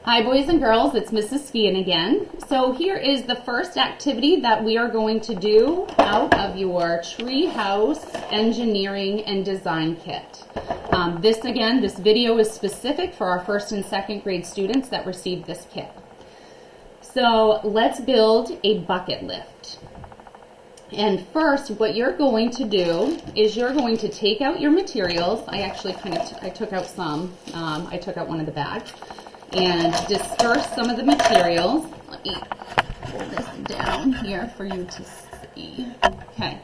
Hi boys and girls, it's Mrs. Skian again. So here is the first activity that we are going to do out of your TreeHouse Engineering and Design Kit. This video is specific for our first and second grade students that received this kit. So let's build a bucket lift. And first, what you're going to do is you're going to take out your materials. I took out some. I took out one of the bags. And disperse some of the materials. Let me pull this down here for you to see. Okay.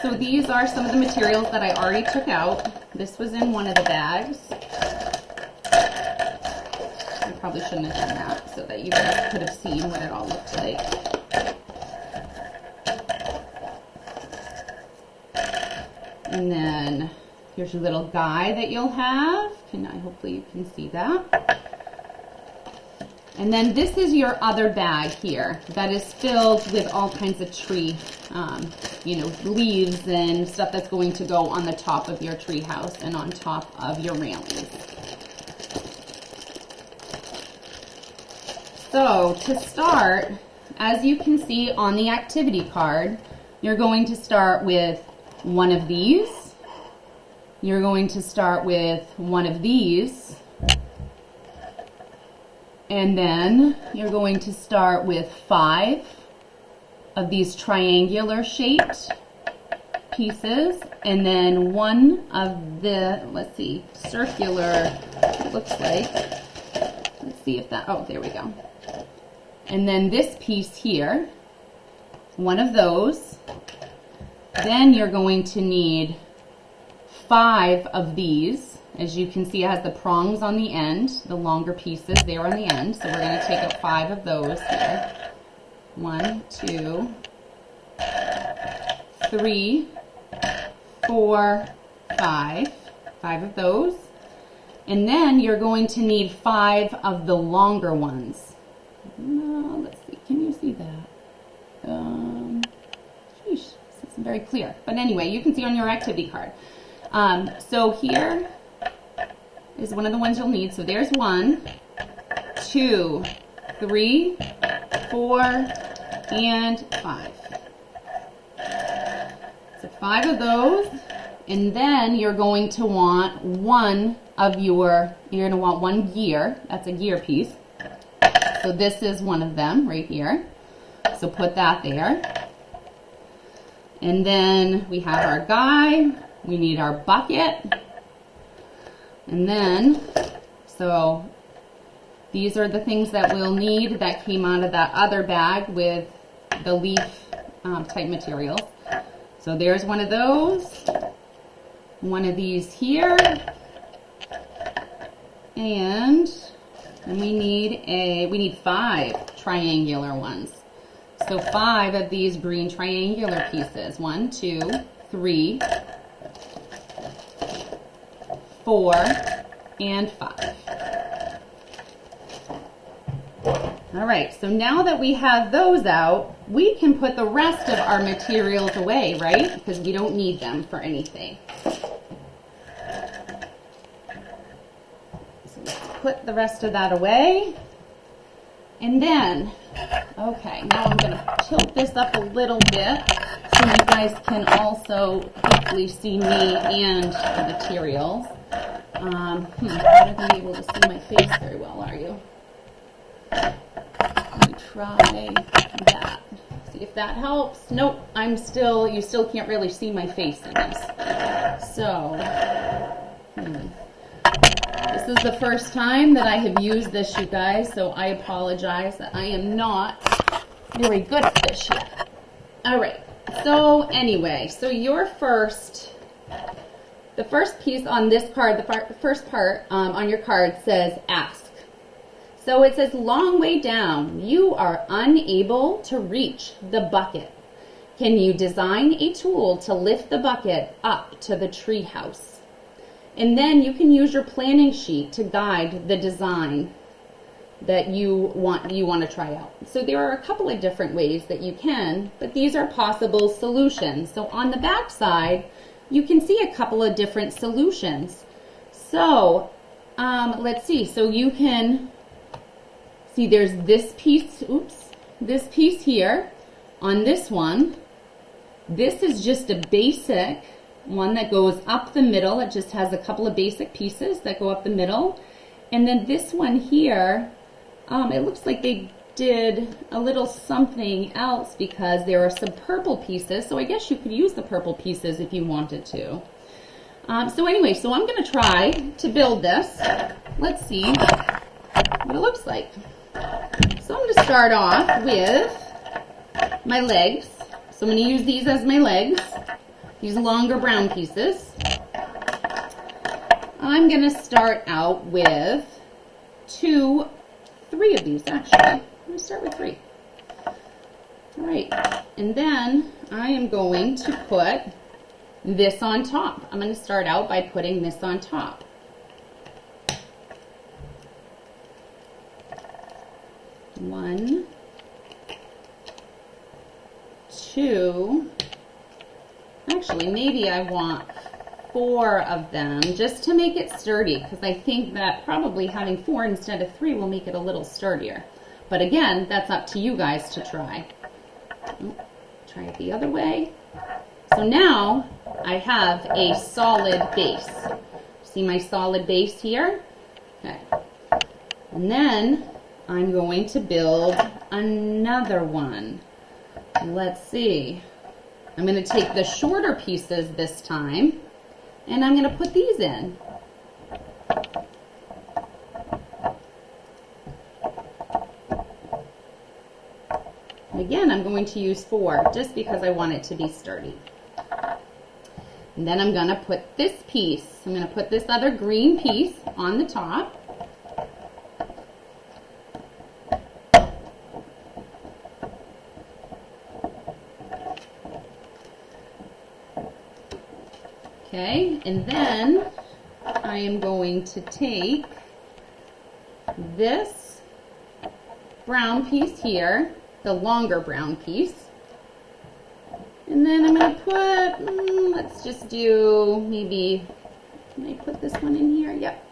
So these are some of the materials that I already took out. This was in one of the bags. I probably shouldn't have done that so that you guys could have seen what it all looked like. And then here's your little guide that you'll have. Hopefully you can see that. And then this is your other bag here that is filled with all kinds of tree, leaves and stuff that's going to go on the top of your tree house and on top of your railings. So to start, as you can see on the activity card, you're going to start with one of these. You're going to start with one of these, and then you're going to start with 5 of these triangular shaped pieces, and then one of the, circular, it looks like, let's see if that, oh, there we go. And then this piece here, one of those. Then you're going to need 5 of these. As you can see, it has the prongs on the end, the longer pieces there on the end. So we're going to take out 5 of those here. 1, 2, 3, 4, 5. 5 of those. And then you're going to need 5 of the longer ones. Let's see, can you see that? Sheesh, this isn't very clear. But anyway, you can see on your activity card. So here is one of the ones you'll need. So there's 1, 2, 3, 4, and 5. So 5 of those, and then you're going to want one gear. That's a gear piece. So this is one of them right here. So put that there. And then we have our guide. We need our bucket, and then, so these are the things that we'll need that came out of that other bag with the leaf type materials. So there's one of those, one of these here, and we need 5 triangular ones. So 5 of these green triangular pieces. 1, 2, 3, 4, and 5. All right, so now that we have those out, we can put the rest of our materials away, right? Because we don't need them for anything. So let's put the rest of that away. And then, okay, now I'm going to tilt this up a little bit so you guys can also hopefully see me and the materials. You're not going to be able to see my face very well, are you? Let me try that. See if that helps. Nope, you still can't really see my face in this. So, this is the first time that I have used this, you guys, so I apologize that I am not very good at this yet. All right, so anyway, so the first piece on this card, the first part on your card says ask. So it says, long way down, you are unable to reach the bucket. Can you design a tool to lift the bucket up to the tree house? And then you can use your planning sheet to guide the design that you want to try out. So there are a couple of different ways that you can, but these are possible solutions. So on the back side, you can see a couple of different solutions. So let's see, so you can see there's this piece, oops, this piece here on this one. This is just a basic one that goes up the middle. It just has a couple of basic pieces that go up the middle. And then this one here, it looks like they did a little something else because there are some purple pieces. So I guess you could use the purple pieces if you wanted to. So anyway, so I'm going to try to build this. Let's see what it looks like. So I'm going to start off with my legs. So I'm going to use these as my legs, these longer brown pieces. I'm going to start out with three of these actually. I'm going to start with 3. All right, and then I am going to put this on top. I'm going to start out by putting this on top. One, 2, actually maybe I want 4 of them just to make it sturdy, because I think that probably having 4 instead of 3 will make it a little sturdier. But again, that's up to you guys to try. Try it the other way. So now I have a solid base. See my solid base here? Okay. And then I'm going to build another one. Let's see. I'm going to take the shorter pieces this time, and I'm going to put these in. Again, I'm going to use 4 just because I want it to be sturdy. And then I'm going to put this piece, I'm going to put this other green piece on the top. Okay, and then I am going to take this brown piece here, the longer brown piece, and then I'm going to put, let's just do maybe, can I put this one in here? Yep.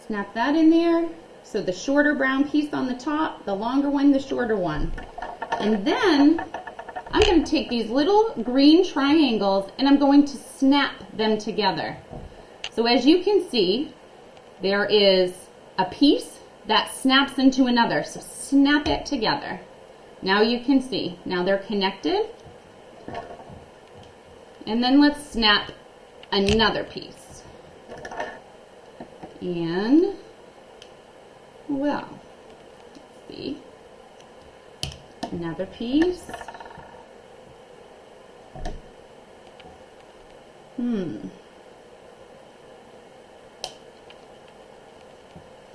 Snap that in there. So the shorter brown piece on the top, the longer one, the shorter one. And then I'm going to take these little green triangles and I'm going to snap them together. So as you can see, there is a piece that snaps into another. So snap it together. Now you can see. Now they're connected. And then let's snap another piece. And, well, let's see. Another piece.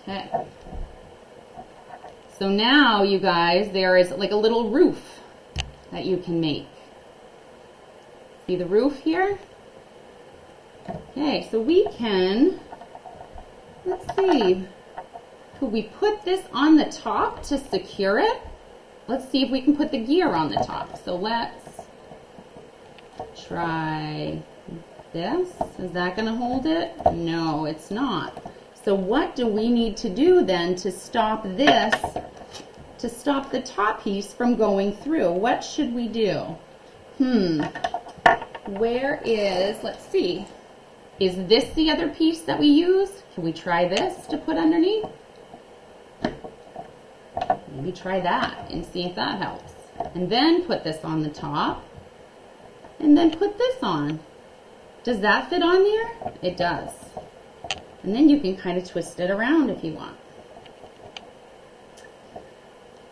Okay. So now, you guys, there is like a little roof that you can make. See the roof here? Okay, so we can, let's see, could we put this on the top to secure it? Let's see if we can put the gear on the top. So let's try this. Is that going to hold it? No, it's not. So what do we need to do then to stop this, to stop the top piece from going through? What should we do? Where is, let's see, is this the other piece that we use? Can we try this to put underneath? Maybe try that and see if that helps. And then put this on the top. And then put this on. Does that fit on there? It does. And then you can kind of twist it around if you want.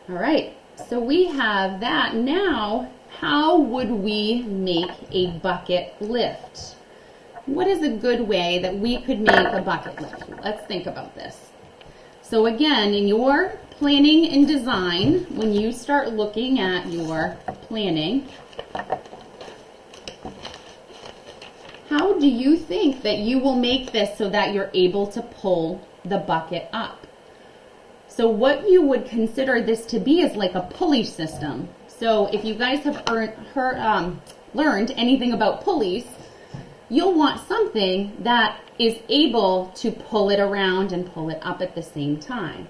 All right, so we have that. Now, how would we make a bucket lift? What is a good way that we could make a bucket lift? Let's think about this. So again, in your planning and design, when you start looking at your planning, how do you think that you will make this so that you're able to pull the bucket up? So what you would consider this to be is like a pulley system. So if you guys have learned anything about pulleys, you'll want something that is able to pull it around and pull it up at the same time.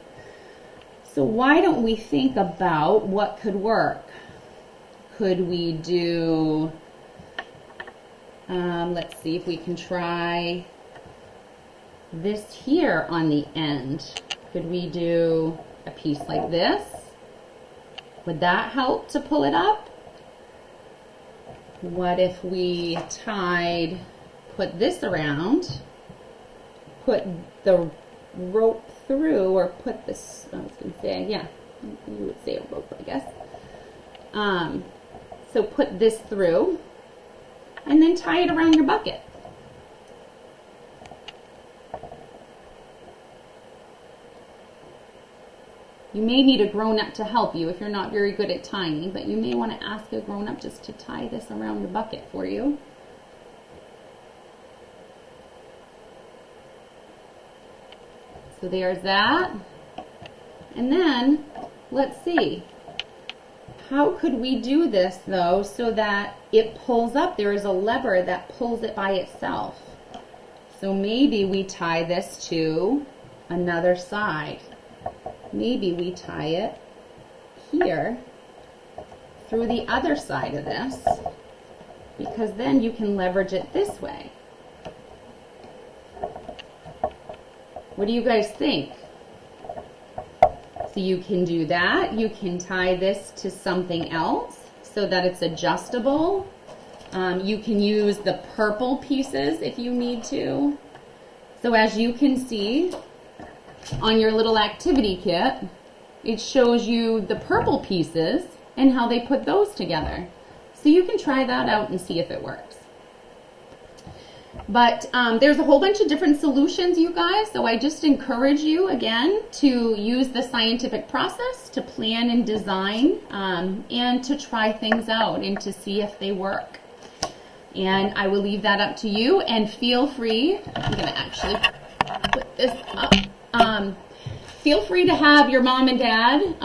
So why don't we think about what could work? Could we do, let's see if we can try this here on the end. Could we do a piece like this? Would that help to pull it up? What if we put this around, put the rope through, or put this, I was going to say, yeah, you would say a rope, I guess. So put this through, and then tie it around your bucket. You may need a grown-up to help you if you're not very good at tying, but you may want to ask a grown-up just to tie this around your bucket for you. So there's that. And then, let's see. How could we do this, though, so that it pulls up? There is a lever that pulls it by itself. So maybe we tie this to another side. Maybe we tie it here through the other side of this, because then you can leverage it this way. What do you guys think? So you can do that. You can tie this to something else so that it's adjustable. You can use the purple pieces if you need to. So as you can see on your little activity kit, it shows you the purple pieces and how they put those together. So you can try that out and see if it works. But there's a whole bunch of different solutions, you guys, so I just encourage you, again, to use the scientific process to plan and design and to try things out and to see if they work. And I will leave that up to you, and feel free, I'm going to actually put this up. Feel free to have your mom and dad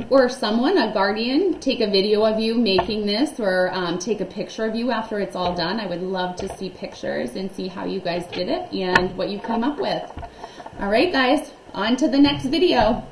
or someone, a guardian, take a video of you making this, or take a picture of you after it's all done. I would love to see pictures and see how you guys did it and what you came up with. All right, guys, on to the next video.